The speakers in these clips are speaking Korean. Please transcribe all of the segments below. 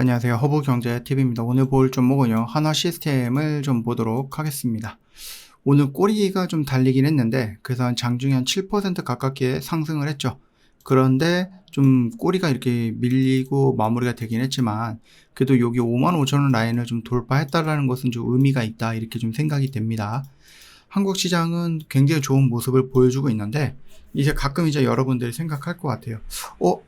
안녕하세요. 허브경제TV입니다. 오늘 볼 종목은요, 한화시스템을 좀 보도록 하겠습니다. 오늘 꼬리가 좀 달리긴 했는데, 그래서 장중에 한 7% 가깝게 상승을 했죠. 그런데 좀 꼬리가 이렇게 밀리고 마무리가 되긴 했지만, 그래도 여기 55,000원 라인을 좀 돌파했다라는 것은 좀 의미가 있다, 이렇게 좀 생각이 됩니다. 한국 시장은 굉장히 좋은 모습을 보여주고 있는데, 이제 가끔 이제 여러분들이 생각할 것 같아요.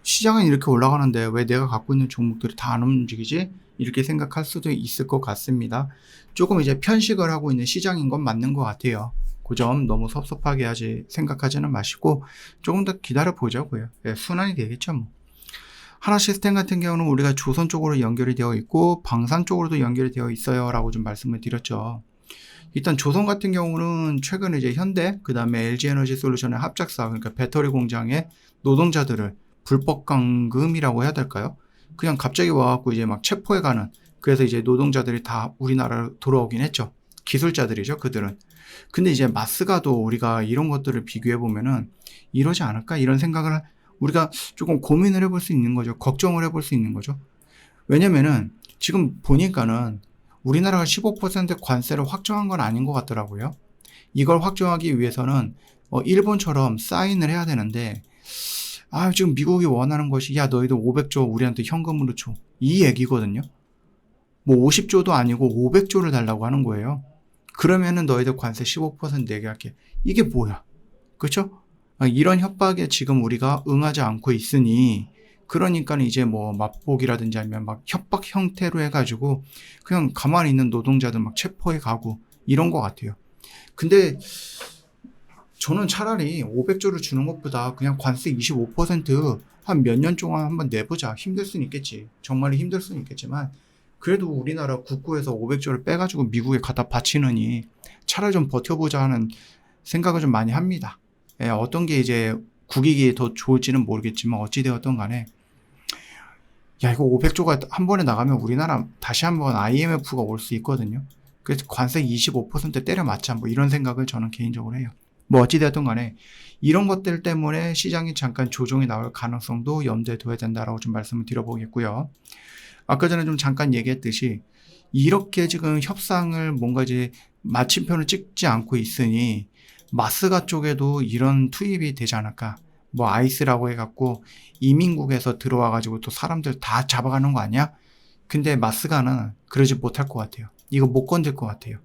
시장은 이렇게 올라가는데 왜 내가 갖고 있는 종목들이 다 안 움직이지? 이렇게 생각할 수도 있을 것 같습니다. 조금 이제 편식을 하고 있는 시장인 건 맞는 것 같아요. 그 점 너무 섭섭하게 생각하지는 마시고 조금 더 기다려 보자고요. 순환이 되겠죠, 뭐. 하나시스템 같은 경우는 우리가 조선 쪽으로 연결이 되어 있고 방산 쪽으로도 연결이 되어 있어요 라고 좀 말씀을 드렸죠. 일단 조선 같은 경우는 최근에 이제 현대, 그 다음에 LG에너지 솔루션의 합작사, 그러니까 배터리 공장의 노동자들을 불법 감금이라고 해야 될까요? 그냥 갑자기 와갖고 이제 막 체포해가는, 그래서 이제 노동자들이 다 우리나라로 돌아오긴 했죠. 기술자들이죠, 그들은. 근데 이제 마스가도 우리가 이런 것들을 비교해보면은 이러지 않을까? 이런 생각을 우리가 조금 고민을 해볼 수 있는 거죠. 걱정을 해볼 수 있는 거죠. 왜냐면은 지금 보니까는 우리나라가 15% 관세를 확정한 건 아닌 것 같더라고요. 이걸 확정하기 위해서는 일본처럼 사인을 해야 되는데, 지금 미국이 원하는 것이 야 너희들 500조 우리한테 현금으로 줘, 이 얘기거든요. 뭐 50조도 아니고 500조를 달라고 하는 거예요. 그러면은 너희들 관세 15% 내게 할게. 이게 뭐야? 그렇죠? 이런 협박에 지금 우리가 응하지 않고 있으니, 그러니까 이제 뭐 맛보기라든지 아니면 막 협박 형태로 해가지고 그냥 가만히 있는 노동자들 막 체포해 가고 이런 것 같아요. 근데 저는 차라리 500조를 주는 것보다 그냥 관세 25%한 몇 년 동안 한번 내보자. 힘들 수는 있겠지. 정말 힘들 수는 있겠지만 그래도 우리나라 국고에서 500조를 빼가지고 미국에 갖다 바치느니 차라리 좀 버텨보자 하는 생각을 좀 많이 합니다. 어떤 게 이제 국익이 더 좋을지는 모르겠지만 어찌되었던 간에 이거 500조가 한 번에 나가면 우리나라 다시 한번 IMF가 올 수 있거든요. 그래서 관세 25% 때려 맞자, 뭐 이런 생각을 저는 개인적으로 해요. 뭐 어찌되었던 간에 이런 것들 때문에 시장이 잠깐 조정이 나올 가능성도 염두에 둬야 된다라고 좀 말씀을 드려보겠고요. 아까 전에 좀 잠깐 얘기했듯이 이렇게 지금 협상을 뭔가 이제 마침표를 찍지 않고 있으니 마스가 쪽에도 이런 투입이 되지 않을까. 뭐 아이스라고 해갖고 이민국에서 들어와가지고 또 사람들 다 잡아가는 거 아니야? 근데 마스가는 그러지 못할 것 같아요. 이거 못 건들 것 같아요.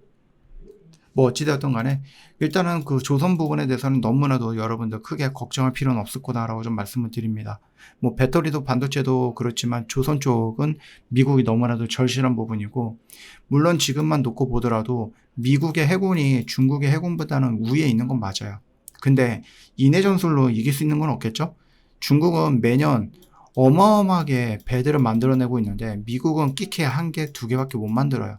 뭐 어찌되었던 간에 일단은 그 조선 부분에 대해서는 너무나도 여러분들 크게 걱정할 필요는 없을 거다라고 좀 말씀을 드립니다. 뭐 배터리도 반도체도 그렇지만 조선 쪽은 미국이 너무나도 절실한 부분이고, 물론 지금만 놓고 보더라도 미국의 해군이 중국의 해군보다는 우위에 있는 건 맞아요. 근데 인해 전술로 이길 수 있는 건 없겠죠? 중국은 매년 어마어마하게 배들을 만들어내고 있는데 미국은 끼케 한 개, 두 개밖에 못 만들어요.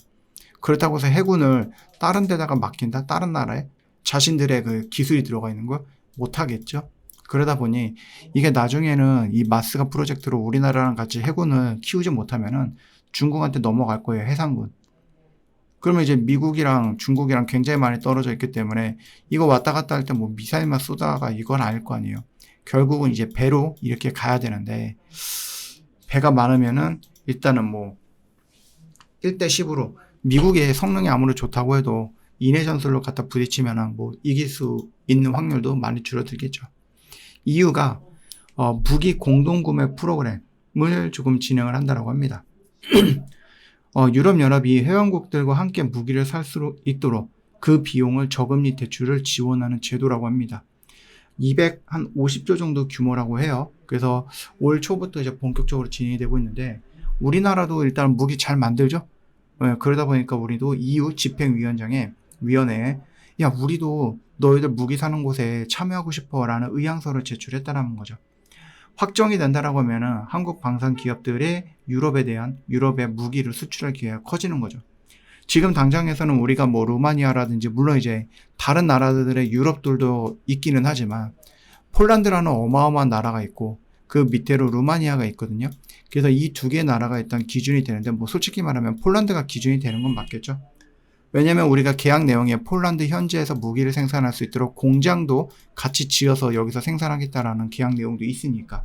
그렇다고 해서 해군을 다른 데다가 맡긴다? 다른 나라에? 자신들의 그 기술이 들어가 있는 걸 못하겠죠? 그러다 보니 이게 나중에는 이 마스가 프로젝트로 우리나라랑 같이 해군을 키우지 못하면은 중국한테 넘어갈 거예요, 해상군. 그러면 이제 미국이랑 중국이랑 굉장히 많이 떨어져 있기 때문에 이거 왔다 갔다 할 때 뭐 미사일만 쏘다가 이건 아닐 거 아니에요. 결국은 이제 배로 이렇게 가야 되는데, 배가 많으면은 일단은 뭐 1대 10으로 미국의 성능이 아무리 좋다고 해도 인해 전술로 갖다 부딪히면은 뭐 이길 수 있는 확률도 많이 줄어들겠죠. 이유가 무기 공동구매 프로그램을 조금 진행을 한다고 합니다. 유럽연합이 회원국들과 함께 무기를 살 수 있도록 그 비용을 저금리 대출을 지원하는 제도라고 합니다. 250조 정도 규모라고 해요. 그래서 올 초부터 이제 본격적으로 진행이 되고 있는데, 우리나라도 일단 무기 잘 만들죠? 그러다 보니까 우리도 EU 집행위원회에 야 우리도 너희들 무기 사는 곳에 참여하고 싶어 라는 의향서를 제출했다는 거죠. 확정이 된다라고 하면은 한국 방산 기업들의 유럽에 무기를 수출할 기회가 커지는 거죠. 지금 당장에서는 우리가 뭐 루마니아라든지, 물론 이제 다른 나라들의 유럽들도 있기는 하지만 폴란드라는 어마어마한 나라가 있고 그 밑에로 루마니아가 있거든요. 그래서 이 두 개 나라가 일단 기준이 되는데, 뭐 솔직히 말하면 폴란드가 기준이 되는 건 맞겠죠. 왜냐면 우리가 계약 내용에 폴란드 현지에서 무기를 생산할 수 있도록 공장도 같이 지어서 여기서 생산하겠다라는 계약 내용도 있으니까.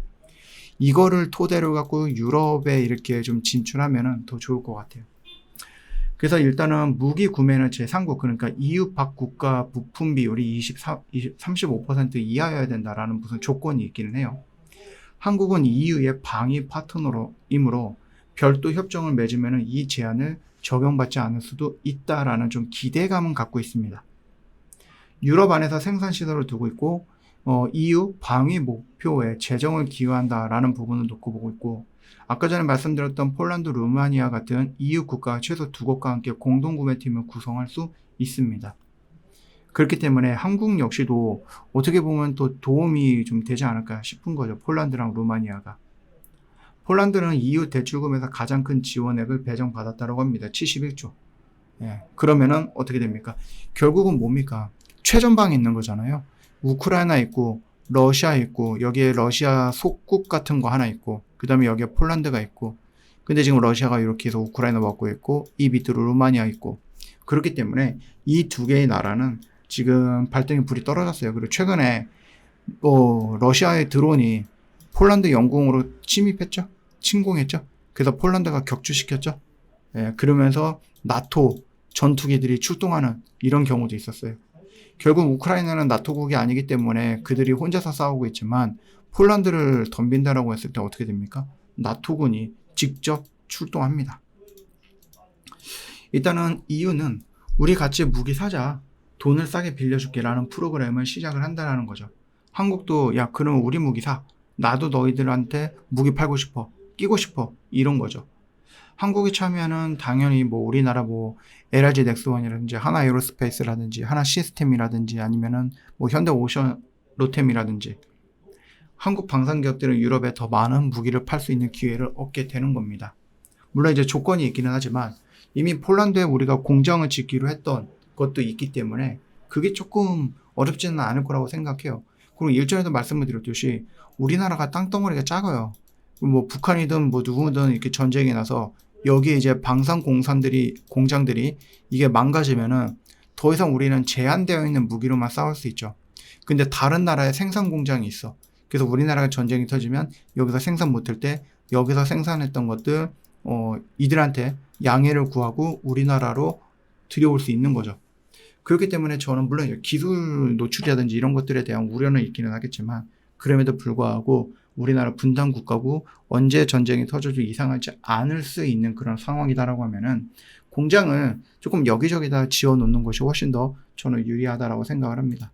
이거를 토대로 갖고 유럽에 이렇게 좀 진출하면은 더 좋을 것 같아요. 그래서 일단은 무기 구매는 제3국, 그러니까 EU 밖 국가 부품 비율이 35% 이하여야 된다라는 무슨 조건이 있기는 해요. 한국은 EU의 방위 파트너이므로 별도 협정을 맺으면 이 제한을 적용받지 않을 수도 있다라는 좀 기대감은 갖고 있습니다. 유럽 안에서 생산 시설을 두고 있고 EU 방위 목표에 재정을 기여한다라는 부분을 놓고 보고 있고, 아까 전에 말씀드렸던 폴란드, 루마니아 같은 EU 국가 최소 2곳과 함께 공동구매팀을 구성할 수 있습니다. 그렇기 때문에 한국 역시도 어떻게 보면 또 도움이 좀 되지 않을까 싶은 거죠. 폴란드랑 루마니아가. 폴란드는 EU 대출금에서 가장 큰 지원액을 배정받았다고 합니다. 71조. 예, 그러면은 어떻게 됩니까? 결국은 뭡니까? 최전방에 있는 거잖아요. 우크라이나 있고 러시아 있고 여기에 러시아 속국 같은 거 하나 있고 그 다음에 여기에 폴란드가 있고, 근데 지금 러시아가 이렇게 해서 우크라이나 먹고 있고 이 밑으로 루마니아 있고, 그렇기 때문에 이 두 개의 나라는 지금 발등에 불이 떨어졌어요. 그리고 최근에 러시아의 드론이 폴란드 영공으로 침입했죠. 침공했죠. 그래서 폴란드가 격추시켰죠. 예, 그러면서 나토 전투기들이 출동하는 이런 경우도 있었어요. 결국 우크라이나는 나토국이 아니기 때문에 그들이 혼자서 싸우고 있지만 폴란드를 덤빈다라고 했을 때 어떻게 됩니까? 나토군이 직접 출동합니다. 일단은 EU는 우리 같이 무기 사자, 돈을 싸게 빌려줄게 라는 프로그램을 시작을 한다는 거죠. 한국도 야 그럼 우리 무기 사, 나도 너희들한테 무기 팔고 싶어, 끼고 싶어, 이런 거죠. 한국이 참여하는 당연히 뭐 우리나라 뭐 LRG 넥스원이라든지 하나 에어로스페이스라든지 하나 시스템이라든지 아니면은 뭐 현대 오션 로템이라든지 한국 방산기업들은 유럽에 더 많은 무기를 팔 수 있는 기회를 얻게 되는 겁니다. 물론 이제 조건이 있기는 하지만 이미 폴란드에 우리가 공장을 짓기로 했던 것도 있기 때문에 그게 조금 어렵지는 않을 거라고 생각해요. 그리고 일전에도 말씀을 드렸듯이 우리나라가 땅덩어리가 작아요. 뭐 북한이든 뭐 누구든 이렇게 전쟁이 나서 여기에 이제 공장들이 이게 망가지면은 더 이상 우리는 제한되어 있는 무기로만 싸울 수 있죠. 근데 다른 나라에 생산 공장이 있어. 그래서 우리나라가 전쟁이 터지면 여기서 생산 못할 때 여기서 생산했던 것들 이들한테 양해를 구하고 우리나라로 들여올 수 있는 거죠. 그렇기 때문에 저는 물론 기술 노출이라든지 이런 것들에 대한 우려는 있기는 하겠지만 그럼에도 불구하고 우리나라 분단 국가고 언제 전쟁이 터져도 이상하지 않을 수 있는 그런 상황이다라고 하면은 공장을 조금 여기저기다 지어 놓는 것이 훨씬 더 저는 유리하다라고 생각을 합니다.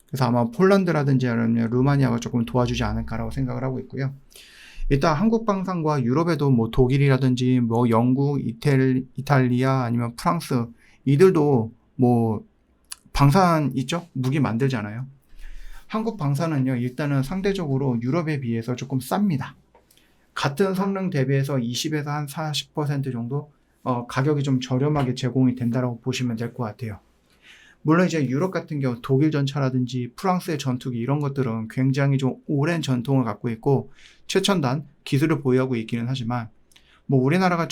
그래서 아마 폴란드라든지 아니면 루마니아가 조금 도와주지 않을까라고 생각을 하고 있고요. 일단 한국 방산과 유럽에도 뭐 독일이라든지 뭐 영국, 이탈리아 아니면 프랑스 이들도 뭐 방산 있죠? 무기 만들잖아요. 한국 방산은요, 일단은 상대적으로 유럽에 비해서 조금 쌉니다. 같은 성능 대비해서 20에서 한 40% 정도 가격이 좀 저렴하게 제공이 된다고 보시면 될 것 같아요. 물론 이제 유럽 같은 경우 독일 전차라든지 프랑스의 전투기 이런 것들은 굉장히 좀 오랜 전통을 갖고 있고 최첨단 기술을 보유하고 있기는 하지만 뭐 우리나라가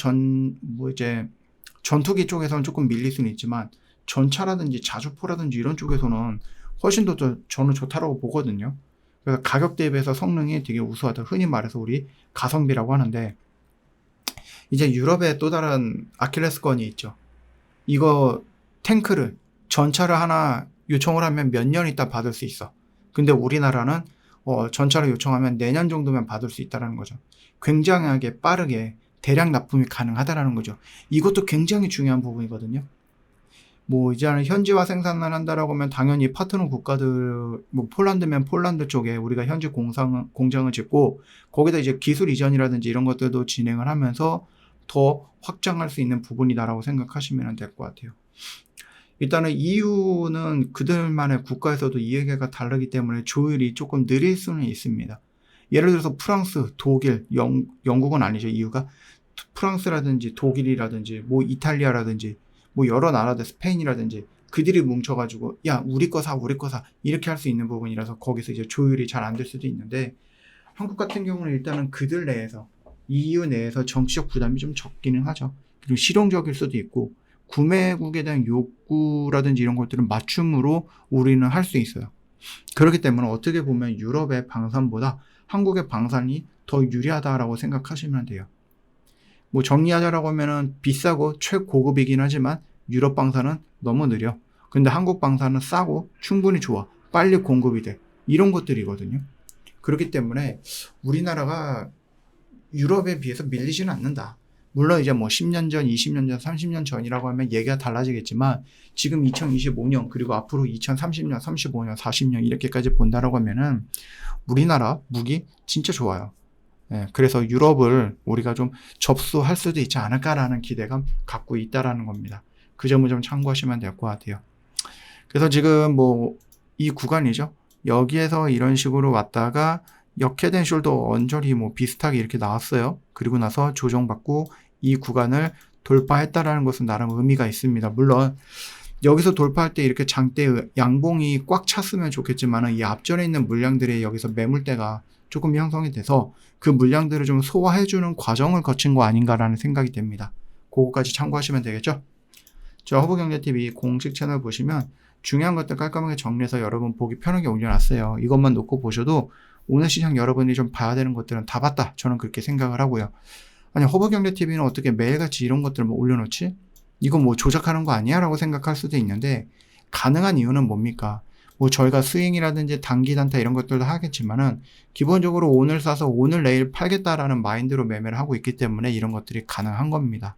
전투기 쪽에서는 조금 밀릴 수는 있지만 전차라든지 자주포라든지 이런 쪽에서는 훨씬 더 저는 좋다라고 보거든요. 그래서 가격 대비해서 성능이 되게 우수하다. 흔히 말해서 우리 가성비라고 하는데 이제 유럽에 또 다른 아킬레스건이 있죠. 이거 탱크를 전차를 하나 요청을 하면 몇 년 있다 받을 수 있어. 근데 우리나라는 전차를 요청하면 내년 정도면 받을 수 있다는 거죠. 굉장하게 빠르게 대량 납품이 가능하다는 거죠. 이것도 굉장히 중요한 부분이거든요. 뭐 이제는 현지화 생산을 한다라고 하면 당연히 파트너 국가들, 뭐 폴란드면 폴란드 쪽에 우리가 현지 공장을 짓고 거기다 이제 기술 이전이라든지 이런 것들도 진행을 하면서 더 확장할 수 있는 부분이다라고 생각하시면 될 것 같아요. 일단은 EU는 그들만의 국가에서도 이해가 다르기 때문에 조율이 조금 느릴 수는 있습니다. 예를 들어서 프랑스, 독일, 영국은 아니죠. EU가 프랑스라든지 독일이라든지 뭐 이탈리아라든지 뭐 여러 나라들 스페인이라든지 그들이 뭉쳐가지고 야 우리 거 사 이렇게 할 수 있는 부분이라서 거기서 이제 조율이 잘 안 될 수도 있는데 한국 같은 경우는 일단은 그들 내에서 EU 내에서 정치적 부담이 좀 적기는 하죠. 그리고 실용적일 수도 있고 구매국에 대한 욕구라든지 이런 것들은 맞춤으로 우리는 할 수 있어요. 그렇기 때문에 어떻게 보면 유럽의 방산보다 한국의 방산이 더 유리하다라고 생각하시면 돼요. 뭐 정리하자라고 하면은 비싸고 최고급이긴 하지만 유럽 방산은 너무 느려. 근데 한국 방산은 싸고 충분히 좋아. 빨리 공급이 돼. 이런 것들이거든요. 그렇기 때문에 우리나라가 유럽에 비해서 밀리지는 않는다. 물론 이제 뭐 10년 전, 20년 전, 30년 전이라고 하면 얘기가 달라지겠지만 지금 2025년 그리고 앞으로 2030년, 35년, 40년 이렇게까지 본다라고 하면은 우리나라 무기 진짜 좋아요. 예, 그래서 유럽을 우리가 좀 접수할 수도 있지 않을까라는 기대감 갖고 있다라는 겁니다. 그 점을 좀 참고하시면 될 것 같아요. 그래서 지금 뭐 이 구간이죠. 여기에서 이런 식으로 왔다가 역헤드 앤 숄더 언저리 뭐 비슷하게 이렇게 나왔어요. 그리고 나서 조정받고 이 구간을 돌파했다라는 것은 나름 의미가 있습니다. 물론 여기서 돌파할 때 이렇게 장대 양봉이 꽉 찼으면 좋겠지만 이 앞전에 있는 물량들이 여기서 매물대가 조금 형성이 돼서 그 물량들을 좀 소화해주는 과정을 거친 거 아닌가라는 생각이 됩니다. 그거까지 참고하시면 되겠죠? 저 허브경제TV 공식 채널 보시면 중요한 것들 깔끔하게 정리해서 여러분 보기 편하게 올려놨어요. 이것만 놓고 보셔도 오늘 시장 여러분이 좀 봐야 되는 것들은 다 봤다. 저는 그렇게 생각을 하고요. 아니 허브경제TV는 어떻게 매일같이 이런 것들을 뭐 올려놓지? 이거 뭐 조작하는 거 아니야? 라고 생각할 수도 있는데 가능한 이유는 뭡니까? 뭐 저희가 스윙이라든지 단기 단타 이런 것들도 하겠지만은 기본적으로 오늘 사서 오늘 내일 팔겠다라는 마인드로 매매를 하고 있기 때문에 이런 것들이 가능한 겁니다.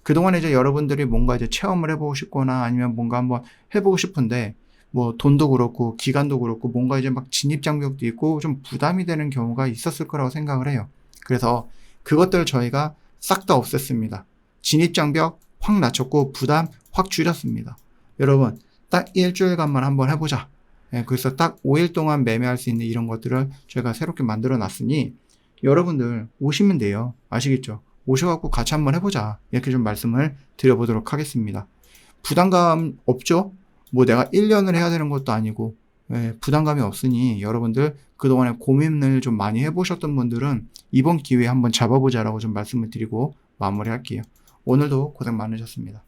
그동안 이제 여러분들이 뭔가 이제 체험을 해보고 싶거나 아니면 뭔가 한번 해보고 싶은데 뭐 돈도 그렇고 기간도 그렇고 뭔가 이제 막 진입 장벽도 있고 좀 부담이 되는 경우가 있었을 거라고 생각을 해요. 그래서 그것들을 저희가 싹 다 없앴습니다. 진입 장벽 확 낮췄고 부담 확 줄였습니다. 여러분 딱 일주일간만 한번 해보자. 예, 그래서 딱 5일 동안 매매할 수 있는 이런 것들을 저희가 새롭게 만들어 놨으니 여러분들 오시면 돼요. 아시겠죠? 오셔갖고 같이 한번 해보자. 이렇게 좀 말씀을 드려보도록 하겠습니다. 부담감 없죠? 뭐 내가 1년을 해야 되는 것도 아니고 부담감이 없으니 여러분들 그동안에 고민을 좀 많이 해보셨던 분들은 이번 기회에 한번 잡아보자라고 좀 말씀을 드리고 마무리할게요. 오늘도 고생 많으셨습니다.